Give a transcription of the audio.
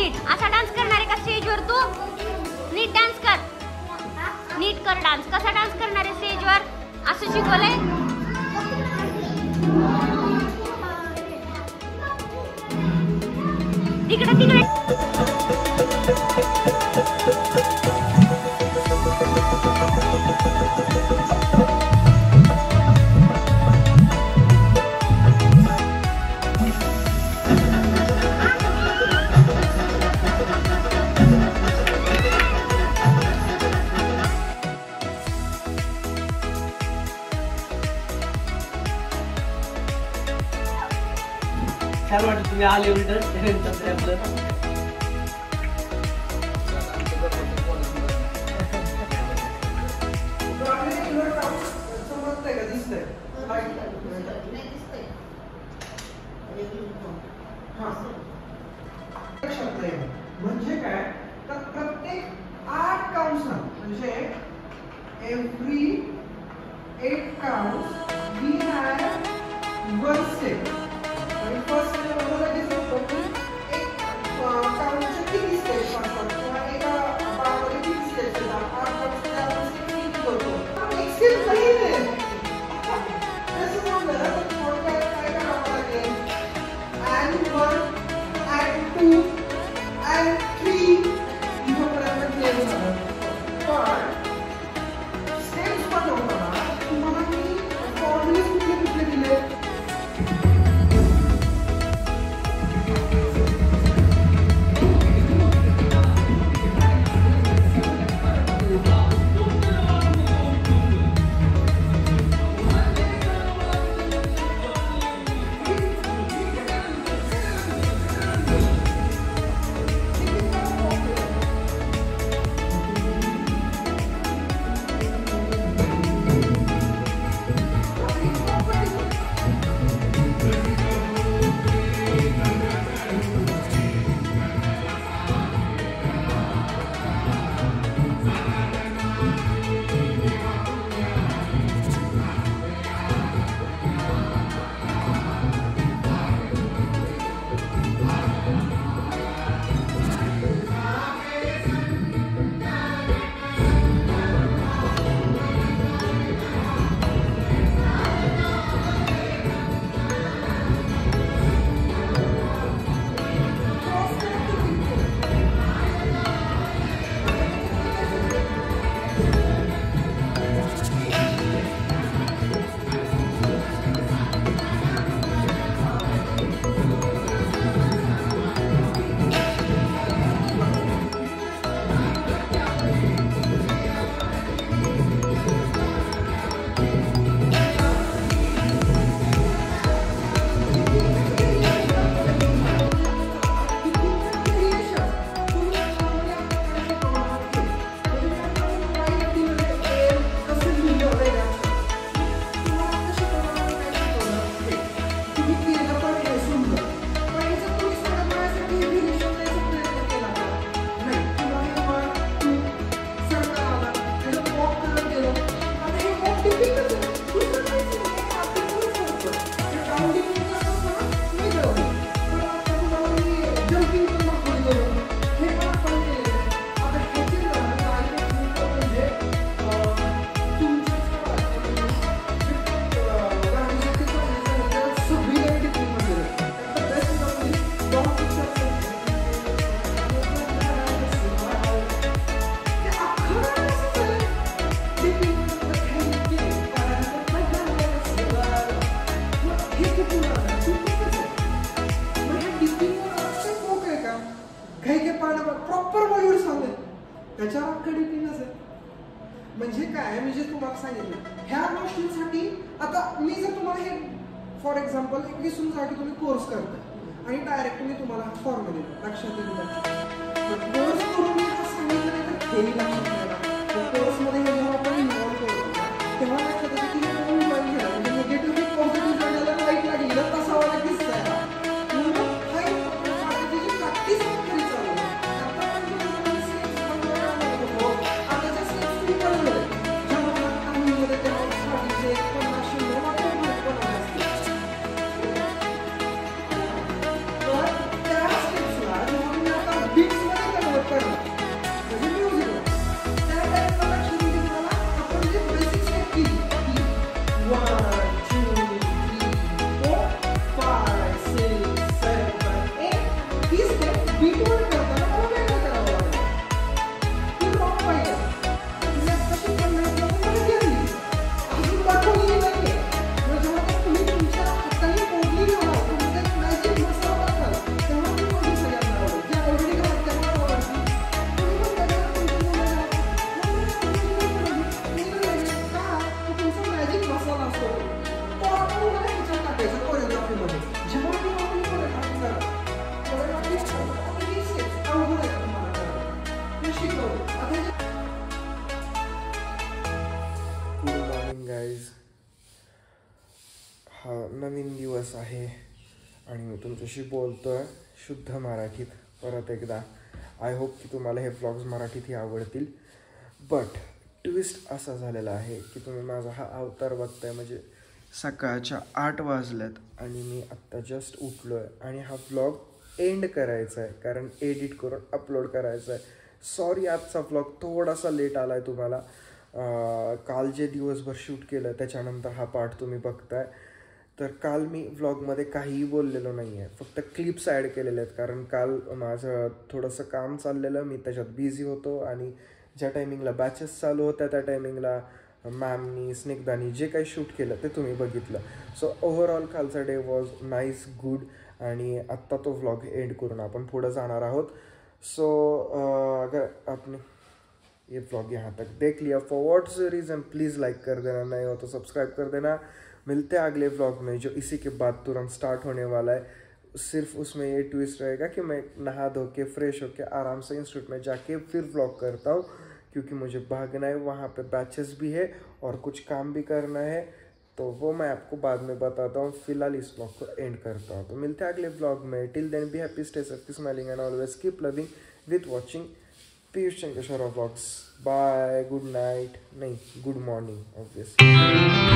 नीट असा डान्स करणार आहे का स्टेजवर तू? नीट डान्स कर, नीट कर डान्स. कसा डान्स करणार आहे स्टेजवर? असं शिकवलंय. तिकडे तिकडे छान वाटतं तुम्ही आले उलट आपलं. म्हणजे काय तर प्रत्येक 8 काउंट्सना म्हणजे every 8 counts we have 1 step. आणि फर्स्ट स्टेप बघायला दिसतो की एक काउंटचे किती स्टेप्स असतात किंवा एका बाळामध्ये किती स्टेप्स येतात. 8 काउंट्समध्ये आपण किती करतो. एक स्टेप नाही आहे तसं म्हणलं तर थोडक्यात काय करावं लागेल. and 1 and 2 and 3 इथपर्यंत केलं जातं. पण स्टेप्स बनवताना तुम्हाला मी फॉर्म्युले कुठले कुठले दिले. प्रॉपर बॉलिवूड सॉन्ग आहे त्याच्यावर कडी पिन असेल. म्हणजे काय मी जे तुम्हाला सांगितलं ह्या गोष्टींसाठी आता मी जर तुम्हाला हे फॉर एक्झाम्पल एक विसरून जा की तुम्ही कोर्स करता आणि डायरेक्ट मी तुम्हाला फॉर्म्युले लक्षात येईल. कोर्स करून मी सांगितलं नाही तर हेही लक्षात येईल. कोर्समध्ये जेव्हा आपण इन्व्हॉल्व करतो तेव्हा लक्षात येतं की हे तुम्ही जॉईन केलं म्हणजे निगेटिव्ह पॉझिटिव्ह जॉईन वाईट लागली तसा वाला दिसतंय. मी तुमच्याशी बोलतोय शुद्ध मराठीत परत एकदा. आय होप की तुम्हाला हे व्लॉग्स मराठीतही आवडतील. बट ट्विस्ट असा झालेला आहे की तुम्ही माझा हा अवतार बघताय म्हणजे सकाळच्या 8 वाजल्यात आणि मी आत्ता जस्ट उठलो आहे आणि हा व्लॉग एंड करायचा आहे कारण एडिट करून अपलोड करायचा आहे. सॉरी आजचा व्लॉग थोडासा लेट आला आहे तुम्हाला. काल जे दिवसभर शूट केलं त्याच्यानंतर हा पार्ट तुम्ही बघताय. तर काल मी व्लॉगमध्ये काहीही बोललेलो नाही आहे, फक्त क्लिप्स ॲड केलेले आहेत कारण काल माझं थोडंसं काम चाललेलं, मी त्याच्यात बिझी होतो आणि ज्या टायमिंगला बॅचेस चालू होत्या त्या टायमिंगला मॅमनी स्निग्धानी जे काही शूट केलं ते तुम्ही बघितलं. सो ओव्हरऑल कालचा डे वॉज नाईस गुड आणि आत्ता तो व्लॉग एंड करून आपण पुढं जाणार आहोत. सो अगर आपने ये व्लॉग यहाँ तक देख लिया for what's reason please like कर देना, नहीं हो तो सब्सक्राइब कर देना. मिलते हैं अगले व्लॉग में जो इसी के बाद तुरंत स्टार्ट होने वाला है. सिर्फ उसमें ये ट्विस्ट रहेगा कि मैं नहा धो के फ्रेश होके आराम से इंस्टीट्यूट में जाके फिर व्लॉग करता हूँ क्योंकि मुझे भागना है, वहाँ पे बैचेस भी है और कुछ काम भी करना है. तो वो मैं आपको बाद में बताता हूँ. फिलहाल इस व्लॉग को एंड करता हूँ. तो मिलते हैं अगले व्लॉग में. Till then be happy, stay safe, smiling and always keep loving with watching Piyush Chankeshwar vlogs. Bye, good night, नहीं गुड मॉर्निंग ऑब्वियसली.